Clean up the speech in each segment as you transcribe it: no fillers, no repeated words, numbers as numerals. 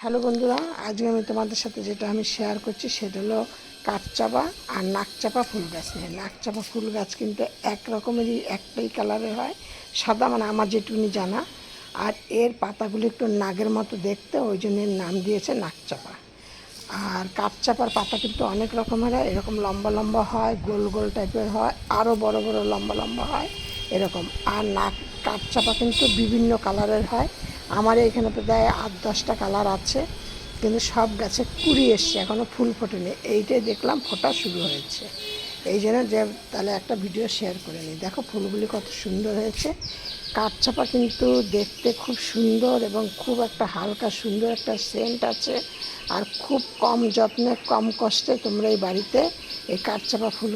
Hello বন্ধুরা, আজকে আমি তোমাদের সাথে যেটা আমি শেয়ার করছি সেটা হলো কাঠচাপা আর নাকচাপা ফুল গাছ নিয়ে। নাকচাপা ফুল গাছ কিন্তু এক রকমেরই, একটাই কালারের হয়, সাদা, মানে আমার যেটুকুনি জানা। আর এর পাতাগুলো একটু নাগের মতো দেখতে, ওই জন্য এর নাম দিয়েছে নাকচাপা। আর কাঠচাপার পাতা কিন্তু অনেক রকমের হয়, এরকম লম্বা লম্বা হয়, গোল গোল টাইপের হয়, আরও বড় বড় লম্বা লম্বা হয় এরকম। আর কাঠচাপা কিন্তু বিভিন্ন কালারের হয়। আমার এখানে প্রায় 8-10টা কালার আছে, কিন্তু সব গাছে কুড়ি এসছে, এখনও ফুল ফোটেনি। এইটাই দেখলাম ফোটা শুরু হয়েছে, এই জন্য যে তাহলে একটা ভিডিও শেয়ার করে নিই। দেখো ফুলগুলি কত সুন্দর হয়েছে। কাঠচাপা কিন্তু দেখতে খুব সুন্দর এবং খুব একটা হালকা সুন্দর একটা সেন্ট আছে। আর খুব কম যত্নে, কম কষ্টে তোমরা এই বাড়িতে এই কাঠচাপা ফুল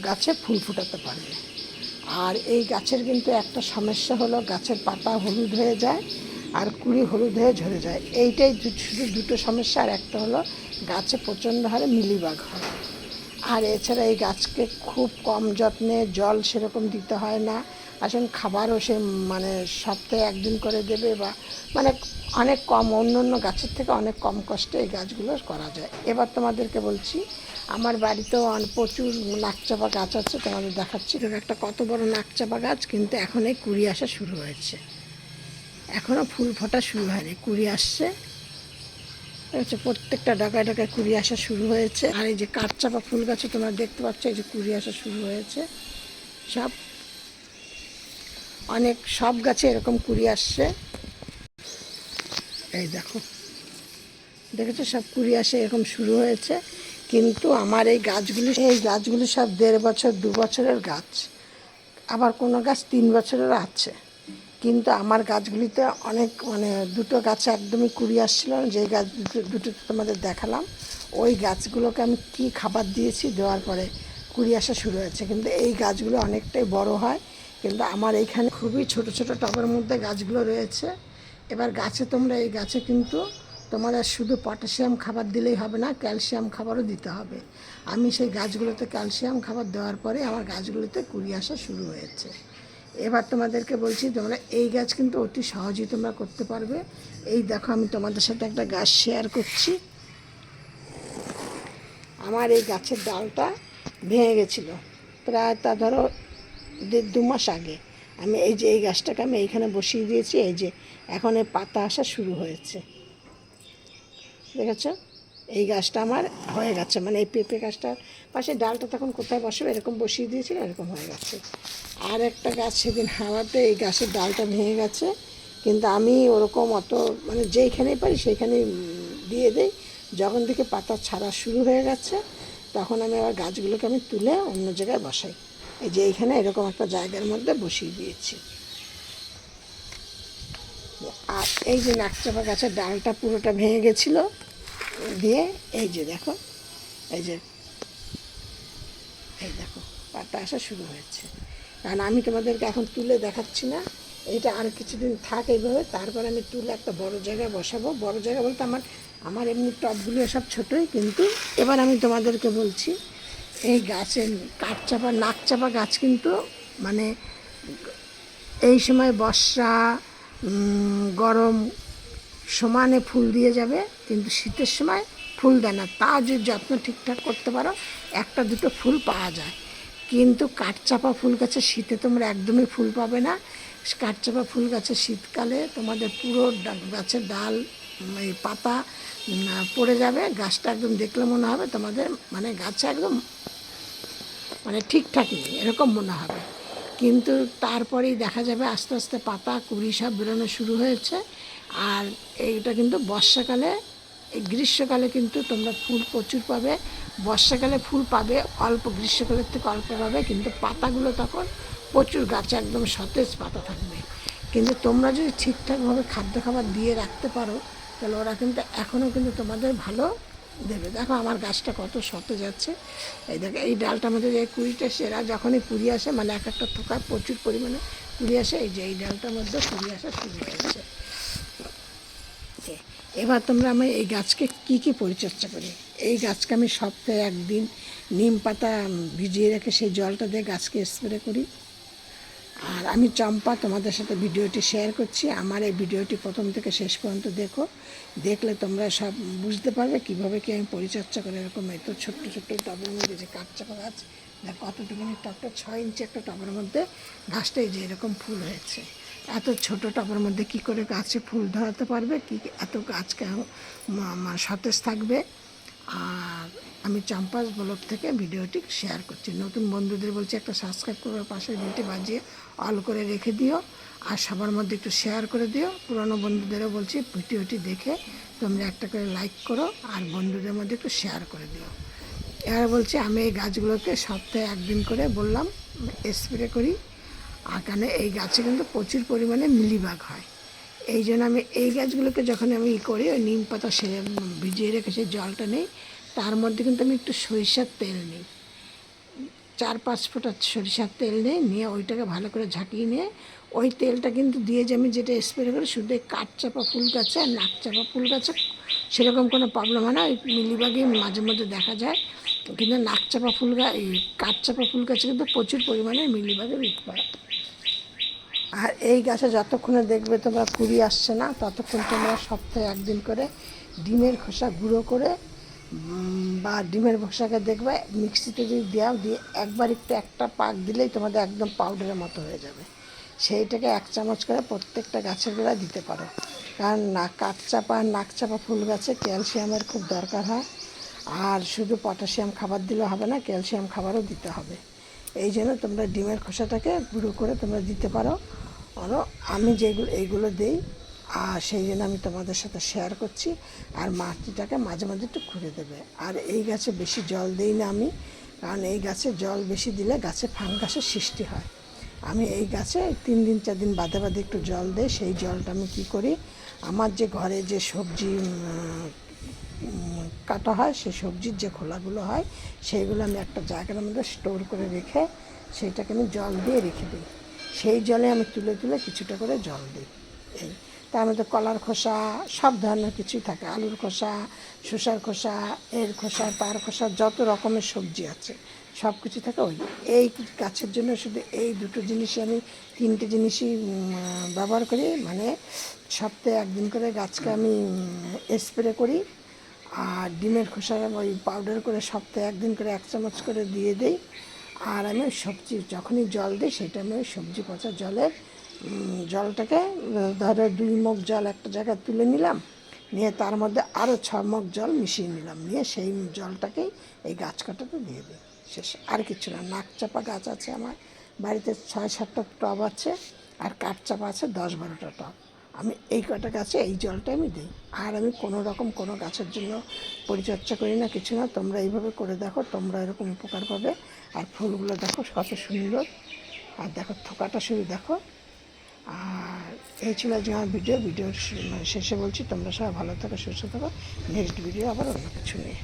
গাছে ফুল ফোটাতে পারবে। আর এই গাছের কিন্তু একটা সমস্যা হলো, গাছের পাতা হলুদ হয়ে যায় আর কুড়ি হলুদ হয়ে ঝরে যায়। এইটাই শুধু দুটো সমস্যা। আর একটা হলো গাছে প্রচণ্ড হারে মিলিবাগ হয়। আর এছাড়া এই গাছকে খুব কম যত্নে, জল সেরকম দিতে হয় না। আসলে খাবারও সে মানে সপ্তাহে একদিন করে দেবে, বা মানে অনেক কম, অন্য অন্য গাছের থেকে অনেক কম কষ্টে এই গাছগুলো করা যায়। এবার তোমাদেরকে বলছি, আমার বাড়িতেও প্রচুর নাকচাপা গাছ আছে, তোমাদের দেখাচ্ছি। একটা কত বড় নাকচাপা গাছ, কিন্তু এখন এই কুড়ি আসা শুরু হয়েছে, এখনও ফুল ফোটা শুরু হয়নি, কুড়ি আসছে। হচ্ছে প্রত্যেকটা ডাকায় ডাকায় কুড়ি আসা শুরু হয়েছে। আর এই যে কাঠচাপা ফুল গাছে তোমরা দেখতে পাচ্ছ, এই যে কুড়ি আসা শুরু হয়েছে। সব সব গাছে এরকম কুড়ি আসছে, এই দেখো, দেখেছো সব কুড়ি আসে এরকম শুরু হয়েছে। কিন্তু আমার এই গাছগুলি সব 1.5 বছর 2 বছরের গাছ, আবার কোনো গাছ 3 বছরের আছে। কিন্তু আমার গাছগুলিতে অনেক, মানে দুটো গাছে একদমই কুড়ি আসছিল না, যেই গাছ দুটো তোমাদের দেখালাম, ওই গাছগুলোকে আমি কি খাবার দিয়েছি, দেওয়ার পরে কুড়ি আসা শুরু হয়েছে। কিন্তু এই গাছগুলো অনেকটাই বড় হয়। কিন্তু আমার এইখানে খুবই ছোট ছোট টবের মধ্যে গাছগুলো রয়েছে। এবার তোমরা এই গাছে কিন্তু তোমার আর শুধু পটাশিয়াম খাবার দিলেই হবে না, ক্যালসিয়াম খাবারও দিতে হবে। আমি সেই গাছগুলোতে ক্যালসিয়াম খাবার দেওয়ার পরে আমার গাছগুলোতে কুড়ি আসা শুরু হয়েছে। এবার তোমাদেরকে বলছি, তোমরা এই গাছ কিন্তু অতি সহজেই তোমরা করতে পারবে। এই দেখো, আমি তোমাদের সাথে একটা গাছ শেয়ার করছি। আমার এই গাছের ডালটা ভেঙে গেছিলো প্রায়, তা ধরো 1.5-2 মাস আগে। আমি এই গাছটাকে আমি এইখানে বসিয়ে দিয়েছি। এই যে এখন এই পাতা আসা শুরু হয়েছে, দেখেছ? এই গাছটা আমার হয়ে গেছে, মানে এই পেঁপে গাছটার পাশে ডালটা তখন কোথায় বসবে এরকম বসিয়ে দিয়েছিল, এরকম হয়ে গেছে। আর একটা গাছ সেদিন হাওয়াতে এই গাছের ডালটা ভেঙে গেছে, কিন্তু আমি ওরকম অত, মানে যেইখানেই পারি সেইখানেই দিয়ে দিই। যখন থেকে পাতা ছাড়া শুরু হয়ে গেছে, তখন আমি আবার গাছগুলোকে আমি তুলে অন্য জায়গায় বসাই। এই যে এইখানে এরকম একটা জায়গার মধ্যে বসিয়ে দিয়েছি। আর এই যে নাকচাপা গাছের ডালটা পুরোটা ভেঙে গেছিলো, দিয়ে এই যে দেখো, এই যে এই দেখো পাতা আসা শুরু হয়েছে। কারণ আমি তোমাদেরকে এখন তুলে দেখাচ্ছি না, এইটা আর কিছুদিন থাক এইভাবে, তারপর আমি তুলে একটা বড় জায়গায় বসাবো। বড় জায়গা বলতে আমার এমনি টবগুলো সব ছোটোই। কিন্তু এবার আমি তোমাদেরকে বলছি, এই গাছের নাকচাপা গাছ কিন্তু মানে এই সময় বর্ষা, গরম সমানে ফুল দিয়ে যাবে, কিন্তু শীতের সময় ফুল দেয় না। তা যদি যত্ন ঠিকঠাক করতে পারো, একটা দুটো ফুল পাওয়া যায়। কিন্তু কাঠচাপা ফুল গাছে শীতে তোমরা একদমই ফুল পাবে না। কাঠচাপা ফুল গাছে শীতকালে তোমাদের পুরো গাছের ডাল, এই পাতা পড়ে যাবে, গাছটা একদম দেখলে মনে হবে তোমাদের মানে গাছে একদম মানে ঠিকঠাক নেই, এরকম মনে হবে। কিন্তু তারপরেই দেখা যাবে আস্তে আস্তে পাতা কুড়ি সব বেরোনো শুরু হয়েছে। আর এইটা কিন্তু বর্ষাকালে, এই গ্রীষ্মকালে কিন্তু তোমরা ফুল প্রচুর পাবে। বর্ষাকালে ফুল পাবে অল্প, গ্রীষ্মকালের থেকে অল্প পাবে, কিন্তু পাতাগুলো তখন প্রচুর, গাছে একদম সতেজ পাতা থাকবে। কিন্তু তোমরা যদি ঠিকঠাকভাবে খাদ্য খাবার দিয়ে রাখতে পারো, তাহলে ওরা কিন্তু এখনও কিন্তু তোমাদের ভালো দেবে। দেখো আমার গাছটা কত সতেজ আছে। এই দেখো এই ডালটার মধ্যে যে কুড়িটা সেরা, যখনই কুড়ি আসে, মানে এক একটা থোকায় প্রচুর পরিমাণে কুড়ি আসে, এই যে এই ডালটার মধ্যে কুড়ি আসা শুরু হয়েছে। এবার তোমরা আমি এই গাছকে কি কি পরিচর্যা করি। এই গাছকে আমি সপ্তাহে একদিন নিম পাতা ভিজিয়ে রেখে সেই জলটা দিয়ে গাছকে স্প্রে করি। আর আমি চম্পা তোমাদের সাথে ভিডিওটি শেয়ার করছি। আমার এই ভিডিওটি প্রথম থেকে শেষ পর্যন্ত দেখো, দেখলে তোমরা সব বুঝতে পারবে কীভাবে কি আমি পরিচর্যা করে এরকম এত ছোট্ট ছোট্ট টবের মধ্যে যে কাঠচাপা গাছ, দেখ কতটুকুনি টবটা 6 ইঞ্চি একটা টবের মধ্যে গাছটাই যে এরকম ফুল হয়েছে। এত ছোট টবের মধ্যে কি করে গাছে ফুল ধরাতে পারবে, কি এত গাছকে সতেজ থাকবে। আর আমি চম্পাস ব্লগ থেকে ভিডিওটি শেয়ার করছি। নতুন বন্ধুদের বলছি একটা সাবস্ক্রাইব করবার পাশের বেলটি বাজিয়ে অল করে রেখে দিও, আর সবার মধ্যে একটু শেয়ার করে দিও। পুরনো বন্ধুদেরও বলছি ভিডিওটি দেখে তোমরা একটা করে লাইক করো আর বন্ধুদের মধ্যে একটু শেয়ার করে দিও। এবার বলছি আমি এই গাছগুলোকে সপ্তাহে একদিন করে বললাম স্প্রে করি। আর কেন এই গাছে কিন্তু প্রচুর পরিমাণে মিলিবাগ হয়, এই জন্য আমি এই গাছগুলোকে যখন আমি করি ওই নিম পাতা সে ভিজিয়ে রেখেছি, জলটা নেই, তার মধ্যে কিন্তু আমি একটু সরিষার তেল নিই, 4-5 ফোঁটা সরিষার তেল নিয়ে ওইটাকে ভালো করে ঝাঁকিয়ে নিয়ে ওই তেলটা কিন্তু দিয়ে যে আমি যেটা স্প্রে করি শুধু এই কাঠচাপা ফুল গাছে আর নাকচাপা ফুল গাছে সেরকম কোনো প্রবলেম হয় না। ওই মিলিবাগই মাঝে মধ্যে দেখা যায়, কিন্তু নাকচাপা ফুল গাছ এই কাঠচাপা ফুল গাছে কিন্তু প্রচুর পরিমাণে মিলিবাগের উৎপাদ। আর এই গাছে যতক্ষণে দেখবে তোমরা কুড়ি আসছে না ততক্ষণ তোমরা সপ্তাহে একদিন করে ডিমের খোসা গুঁড়ো করে বা ডিমের খোসাকে দেখবে মিক্সিতে যদি দাও, দিয়ে একবার একটু একটা পাক দিলেই তোমাদের একদম পাউডারের মতো হয়ে যাবে। সেইটাকে 1 চামচ করে প্রত্যেকটা গাছের গোড়ায় দিতে পারো, কারণ কাঠচাপা আর নাকচাপা ফুল গাছে ক্যালসিয়ামের খুব দরকার হয়। আর শুধু পটাশিয়াম খাবার দিলে হবে না, ক্যালসিয়াম খাবারও দিতে হবে। এই জন্য তোমরা ডিমের খোসাটাকে গুঁড়ো করে তোমরা দিতে পারো। আরও আমি যেগুলো এইগুলো দিই, আর সেই জন্য আমি তোমাদের সাথে শেয়ার করছি। আর মাটিটাকে মাঝে মাঝে একটু খুঁড়ে দেবে। আর এই গাছে বেশি জল দিই না আমি, কারণ এই গাছে জল বেশি দিলে গাছে ফাঙ্গাসের সৃষ্টি হয়। আমি এই গাছে 3 দিন 4 দিন বাদে বাদে একটু জল দিই। সেই জলটা আমি কী করি, আমার যে ঘরে যে সবজি কাটা হয় সেই সবজির যে খোলাগুলো হয় সেইগুলো আমি একটা জায়গার মধ্যে স্টোর করে রেখে সেইটাকে আমি জল দিয়ে রেখে দিই। সেই জলে আমি তুলে তুলে কিছুটা করে জল দিই। এই তার মধ্যে কলার খোসা সব ধরনের কিছুই থাকে, আলুর খোসা, শসার খোসা, এর খোসা, তার খোসা, যত রকমের সবজি আছে সব কিছু থাকে। ওই এই গাছের জন্য শুধু এই দুটো জিনিসই আমি 3টে জিনিসই ব্যবহার করি। মানে সপ্তাহে একদিন করে গাছকে আমি স্প্রে করি, আর ডিমের খোসা ওই পাউডার করে সপ্তাহে একদিন করে 1 চামচ করে দিয়ে দিই। আর আমি ওই সবজি যখনই জল দিই সেটা আমি ওই সবজি পচা জলের জলটাকে ধরো 2 মগ জল একটা জায়গায় তুলে নিলাম, নিয়ে তার মধ্যে আরও 6 মগ জল মিশিয়ে নিলাম, নিয়ে সেই জলটাকেই এই গাছ কাটাতে দিয়ে দিই। শেষ, আর কিছু না। নাকচাপা গাছ আছে আমার বাড়িতে 6-7টা টব আছে, আর কাঠচাপা আছে 10-12টা টব। আমি এই কটা গাছে এই জলটা আমি দিই। আর আমি কোনো রকম কোনো গাছের জন্য পরিচর্যা করি না, কিছু না। তোমরা এইভাবে করে দেখো, তোমরা এরকম উপকার পাবে। আর ফুলগুলো দেখো কত সুন্দর, আর দেখো থোকাটা শুধু দেখো। আর এই ছিল আজকে আমার ভিডিওর শেষে বলছি তোমরা সবাই ভালো থাকো, সুস্থ থাকো। নেক্সট ভিডিও আবার অন্য কিছু নিয়ে।